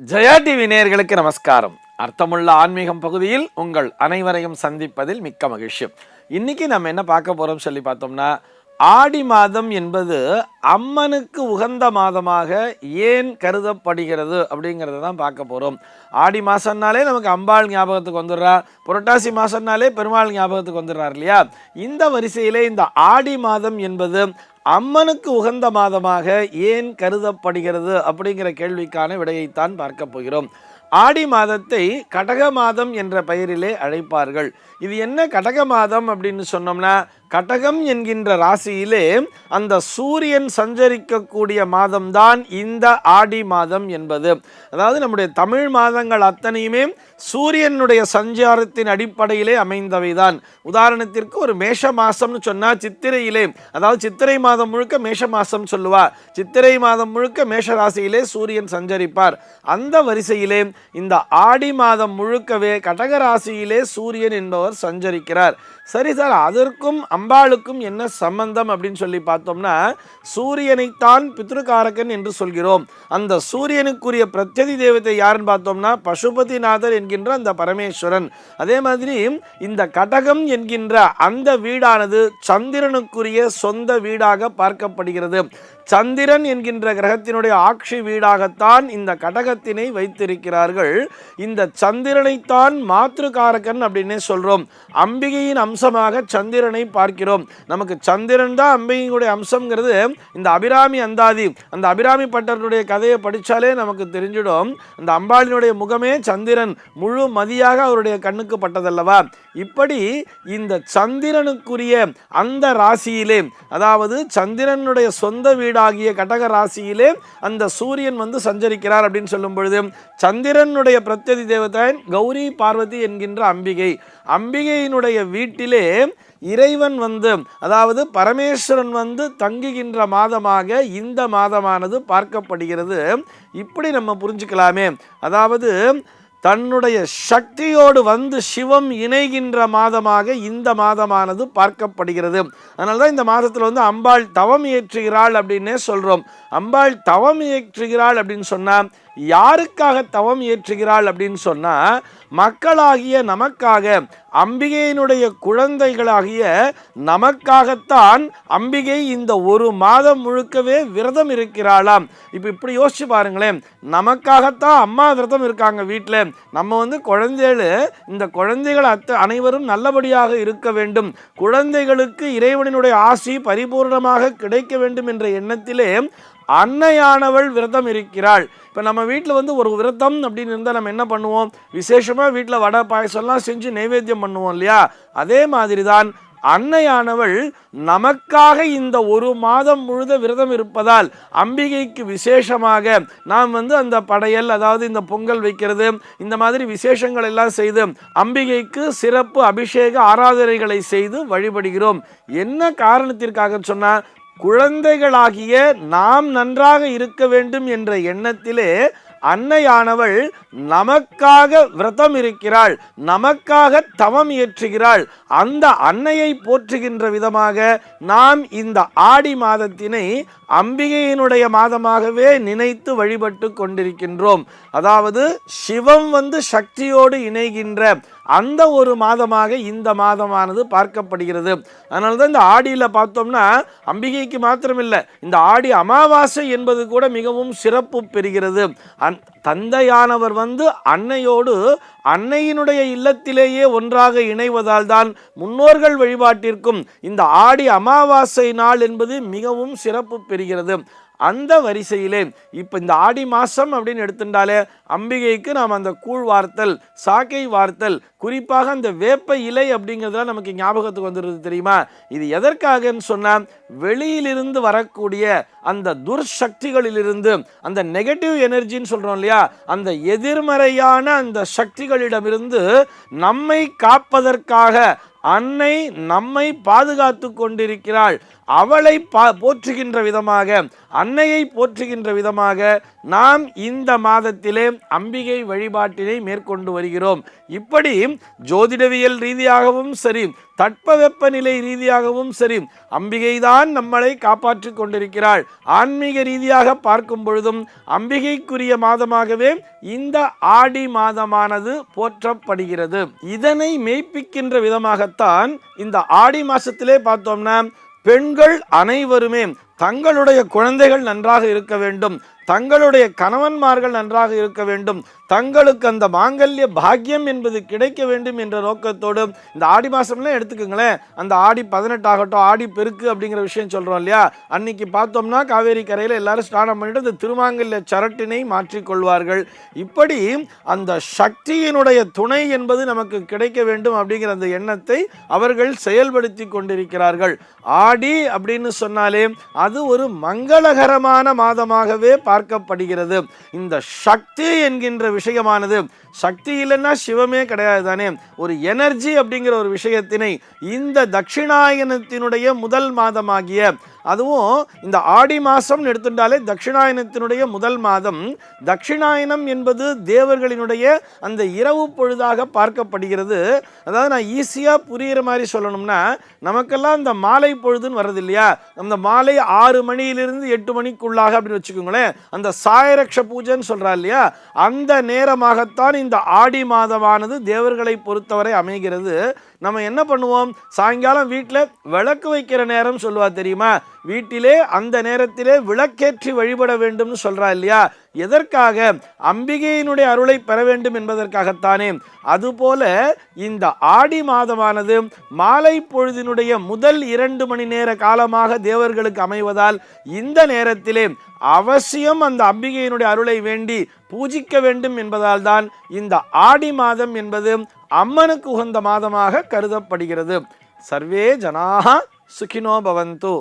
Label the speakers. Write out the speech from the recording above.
Speaker 1: Jaya TV நேயர்களுக்கு நமஸ்காரம். அர்த்தமுள்ள ஆன்மீகம் பகுதியில் உங்கள் அனைவரையும் சந்திப்பதில் மிக்க மகிழ்ச்சி. இன்னைக்கு நம்ம என்ன பார்க்க போறோம் சொல்லி பார்த்தோம்னா, ஆடி மாதம் என்பது அம்மனுக்கு உகந்த மாதமாக ஏன் கருதப்படுகிறது அப்படிங்கிறத தான் பார்க்க போகிறோம். ஆடி மாதம்னாலே நமக்கு அம்பாள் ஞாபகத்துக்கு வந்துடுறா, புரட்டாசி மாதம்னாலே பெருமாள் ஞாபகத்துக்கு வந்துடுறார் இல்லையா? இந்த வரிசையிலே இந்த ஆடி மாதம் என்பது அம்மனுக்கு உகந்த மாதமாக ஏன் கருதப்படுகிறது அப்படிங்கிற கேள்விக்கான விடையைத்தான் பார்க்க போகிறோம். ஆடி மாதத்தை கடக மாதம் என்ற பெயரிலே அழைப்பார்கள். இது என்ன கடக மாதம் அப்படின்னு சொன்னோம்னா, கடகம் என்கின்ற ராசியிலே அந்த சூரியன் சஞ்சரிக்கக்கூடிய மாதம்தான் இந்த ஆடி மாதம் என்பது. அதாவது நம்முடைய தமிழ் மாதங்கள் அத்தனையுமே சூரியனுடைய சஞ்சாரத்தின் அடிப்படையிலே அமைந்தவைதான். உதாரணத்திற்கு ஒரு மேஷ மாசம்னு சொன்னா சித்திரையிலே, அதாவது சித்திரை மாதம் முழுக்க மேஷ மாசம் சொல்லுவா. சித்திரை மாதம் முழுக்க மேஷ ராசியிலே சூரியன் சஞ்சரிப்பார். அந்த வரிசையிலே இந்த ஆடி மாதம் முழுக்கவே கடக ராசியிலே சூரியன் என்பவர் சஞ்சரிக்கிறார். சரி சார், அதற்கும் அம்பாளுக்கும் என்ன சம்பந்தம் அப்படின்னு சொல்லி பார்த்தோம்னா, சூரியனைத்தான் பித்ருகாரகன் என்று சொல்கிறோம். அந்த சூரியனுக்குரிய பிரத்யதி தேவதை யாருன்னு பார்த்தோம்னா பசுபதிநாதர் என்கின்ற அந்த பரமேஸ்வரன். அதே மாதிரி இந்த கடகம் என்கின்ற அந்த வீடானது சந்திரனுக்குரிய சொந்த வீடாக பார்க்கப்படுகிறது. சந்திரன் என்கின்ற கிரகத்தினுடைய ஆட்சி வீடாகத்தான் இந்த கடகத்தினை வைத்திருக்கிறார்கள். இந்த சந்திரனைத்தான் மாத்ருகாரகன் அப்படின்னே சொல்றோம். அம்பிகையின் அம்சமாக சந்திரனை பார்க்கிறோம். நமக்கு சந்திரன் தான் அம்பிகையுடைய அம்சம்ங்கிறது இந்த அபிராமி அந்தாதி, அந்த அபிராமி பட்டருடைய கதையை படித்தாலே நமக்கு தெரிஞ்சிடும். அந்த அம்பாளினுடைய முகமே சந்திரன் முழு மதியாக அவருடைய கண்ணுக்கு பட்டதல்லவா? இப்படி இந்த சந்திரனுக்குரிய அந்த ராசியிலே, அதாவது சந்திரனுடைய சொந்த வீடாகிய கடக ராசியிலே அந்த சூரியன் வந்து சஞ்சரிக்கிறார் அப்படின்னு சொல்லும் பொழுது, சந்திரனுடைய பிரத்யதி தேவதை கௌரி பார்வதி என்கின்ற அம்பிகை, அம்பிகையினுடைய வீட்டிலே இறைவன் வந்து, அதாவது பரமேஸ்வரன் வந்து தங்குகின்ற மாதமாக இந்த மாதமானது பார்க்கப்படுகிறது. இப்படி நம்ம புரிஞ்சுக்கலாமே. அதாவது தன்னுடைய சக்தியோடு வந்து சிவம் இணைகின்ற மாதமாக இந்த மாதமானது பார்க்கப்படுகிறது. அதனால தான் இந்த மாதத்தில் வந்து அம்பாள் தவம் இயற்றுகிறாள் அப்படின்னே சொல்கிறோம். அம்பாள் தவம் இயற்றுகிறாள் அப்படின்னு சொன்னால் யாருக்காக தவம் இயற்றுகிறாள் அப்படின்னு சொன்னால், மக்களாகிய நமக்காக, அம்பிகையினுடைய குழந்தைகளாகிய நமக்காகத்தான் அம்பிகை இந்த ஒரு மாதம் முழுக்கவே விரதம் இருக்கிறாளாம். இப்போ இப்படி யோசிச்சு பாருங்களேன், நமக்காகத்தான் அம்மா விரதம் இருக்காங்க வீட்டில். நம்ம வந்து குழந்தைகள், இந்த குழந்தைகள் அனைவரும் நல்லபடியாக இருக்க வேண்டும், குழந்தைகளுக்கு இறைவனுடைய ஆசி பரிபூர்ணமாக கிடைக்க வேண்டும் என்ற எண்ணத்திலே அன்னையானவள் விரதம் இருக்கிறாள். இப்போ நம்ம வீட்டில் வந்து ஒரு விரதம் அப்படின்னு இருந்தால் நம்ம என்ன பண்ணுவோம்? விசேஷமாக வீட்டில் வடை பாயசம்லாம் செஞ்சு நைவேத்தியம் பண்ணுவோம் இல்லையா? அதே மாதிரி தான் அன்னையானவள் நமக்காக இந்த ஒரு மாதம் முழுத விரதம் இருப்பதால் அம்பிகைக்கு விசேஷமாக நாம் வந்து அந்த படையல், அதாவது இந்த பொங்கல் வைக்கிறது, இந்த மாதிரி விசேஷங்கள் எல்லாம் செய்து அம்பிகைக்கு சிறப்பு அபிஷேக ஆராதனைகளை செய்து வழிபடுகிறோம். என்ன காரணத்திற்காக சொன்னால், குழந்தைகளாகிய நாம் நன்றாக இருக்க வேண்டும் என்ற எண்ணத்திலே அன்னையானவள் நமக்காக விரதம் இருக்கிறாள், நமக்காக தவம் இயற்றுகிறாள். அந்த அன்னையை போற்றுகின்ற விதமாக நாம் இந்த ஆடி மாதத்தினை அம்பிகையினுடைய மாதமாகவே நினைத்து வழிபட்டு கொண்டிருக்கின்றோம். அதாவது சிவம் வந்து சக்தியோடு இணைகின்ற அந்த ஒரு மாதமாக இந்த மாதமானது பார்க்கப்படுகிறது. அதனால தான் இந்த ஆடியில் பார்த்தோம்னா அம்பிகைக்கு மாத்திரமில்லை, இந்த ஆடி அமாவாசை என்பது கூட மிகவும் சிறப்பு பெறுகிறது. தந்தையானவர் வந்து அன்னையோடு அன்னையினுடைய இல்லத்திலேயே ஒன்றாக இணைவதால் தான் முன்னோர்கள் வழிபாட்டிற்கும் இந்த ஆடி அமாவாசை நாள் என்பது மிகவும் சிறப்பு பெறுகிறது. அந்த வரிசையிலே இப்போ இந்த ஆடி மாதம் அப்படின்னு எடுத்துட்டாலே அம்பிகைக்கு நாம் அந்த கூழ் வார்த்தல், சாக்கை வார்த்தல், குறிப்பாக அந்த வேப்ப இலை அப்படிங்கிறதுலாம் நமக்கு ஞாபகத்துக்கு வந்துடுது தெரியுமா? இது எதற்காகன்னு சொன்னால், வெளியிலிருந்து வரக்கூடிய அந்த துர்சக்திகளிலிருந்து, அந்த நெகட்டிவ் எனர்ஜின்னு சொல்கிறோம் இல்லையா, அந்த எதிர்மறையான அந்த சக்திகளிடமிருந்து நம்மை காப்பதற்காக அன்னை நம்மை பாதுகாத்து கொண்டிருக்கிறாள். அவளை போற்றுகின்ற விதமாக, அன்னையை போற்றுகின்ற விதமாக நாம் இந்த மாதத்திலே அம்பிகை வழிபாட்டினை மேற்கொண்டு வருகிறோம். இப்படி ஜோதிடவியல் ரீதியாகவும் சரி, தட்பவெப்பநிலை ரீதியாகவும் சரி, அம்பிகைதான் நம்மளை காப்பாற்றி கொண்டிருக்கிறாள். ஆன்மீக ரீதியாக பார்க்கும் பொழுதும் அம்பிகைக்குரிய மாதமாகவே இந்த ஆடி மாதமானது போற்றப்படுகிறது. இதனை மெய்ப்பிக்கின்ற விதமாகத்தான் இந்த ஆடி மாசத்திலே பார்த்தோம்னா பெண்கள் அனைவருமே தங்களுடைய குழந்தைகள் நன்றாக இருக்க வேண்டும், தங்களுடைய கணவன்மார்கள் நன்றாக இருக்க வேண்டும், தங்களுக்கு அந்த மாங்கல்ய பாக்கியம் என்பது கிடைக்க வேண்டும் என்ற நோக்கத்தோடு இந்த ஆடி மாதம்லாம் எடுத்துக்கோங்களேன். அந்த ஆடி 18 ஆகட்டும், ஆடி பெருக்கு அப்படிங்கிற விஷயம் சொல்கிறோம் இல்லையா, அன்னைக்கு பார்த்தோம்னா காவேரி கரையில் எல்லாரும் ஸ்நானம் பண்ணிட்டு அந்த திருமாங்கல்ய சரட்டினை மாற்றிக்கொள்வார்கள். இப்படி அந்த சக்தியினுடைய துணை என்பது நமக்கு கிடைக்க வேண்டும் அப்படிங்கிற அந்த எண்ணத்தை அவர்கள் செயல்படுத்தி கொண்டிருக்கிறார்கள். ஆடி அப்படின்னு சொன்னாலே அது ஒரு மங்களகரமான மாதமாகவே பார்க்கப்படுகிறது. இந்த சக்தி என்கின்ற விஷயமானது, சக்தி இல்லைன்னா சிவமே கிடையாது தானே, ஒரு எனர்ஜி அப்படிங்கிற ஒரு விஷயத்தினை இந்த தட்சிணாயனத்தினுடைய முதல் மாதமாகிய, அதுவும் இந்த ஆடி மாதம் எடுத்துட்டாலே தட்சிணாயனத்தினுடைய முதல் மாதம். தட்சிணாயனம் என்பது தேவர்களினுடைய அந்த இரவு பொழுதாக பார்க்கப்படுகிறது. அதாவது நான் ஈஸியாக புரிகிற மாதிரி சொல்லணும்னா, நமக்கெல்லாம் இந்த மாலை பொழுதுன்னு வர்றது இல்லையா, அந்த மாலை 6 மணியிலிருந்து 8 மணிக்குள்ளாக அப்படின்னு வச்சுக்கோங்களேன், அந்த சாயரக்ஷ பூஜைன்னு சொல்கிறா இல்லையா, அந்த நேரமாகத்தான் இந்த ஆடி மாதமானது தேவர்களை பொறுத்தவரை அமைகிறது. நம்ம என்ன பண்ணுவோம், சாயங்காலம் வீட்டில் விளக்கு வைக்கிற நேரம் சொல்லுவா தெரியுமா, வீட்டிலே அந்த நேரத்திலே விளக்கேற்றி வழிபட வேண்டும்னு சொல்றா இல்லையா, எதற்காக, அம்பிகையினுடைய அருளை பெற வேண்டும் என்பதற்காகத்தானே. அதுபோல இந்த ஆடி மாதமானது மாலை பொழுதினுடைய முதல் 2 மணி நேர காலமாக தேவர்களுக்கு அமைவதால் இந்த நேரத்திலே அவசியம் அந்த அம்பிகையினுடைய அருளை வேண்டி பூஜிக்க வேண்டும் என்பதால் தான் இந்த ஆடி மாதம் என்பது அம்மனுக்கு உகந்த மாதமாக கருதப்படுகிறது. சர்வே ஜனாஹ சுகினோ பவந்து.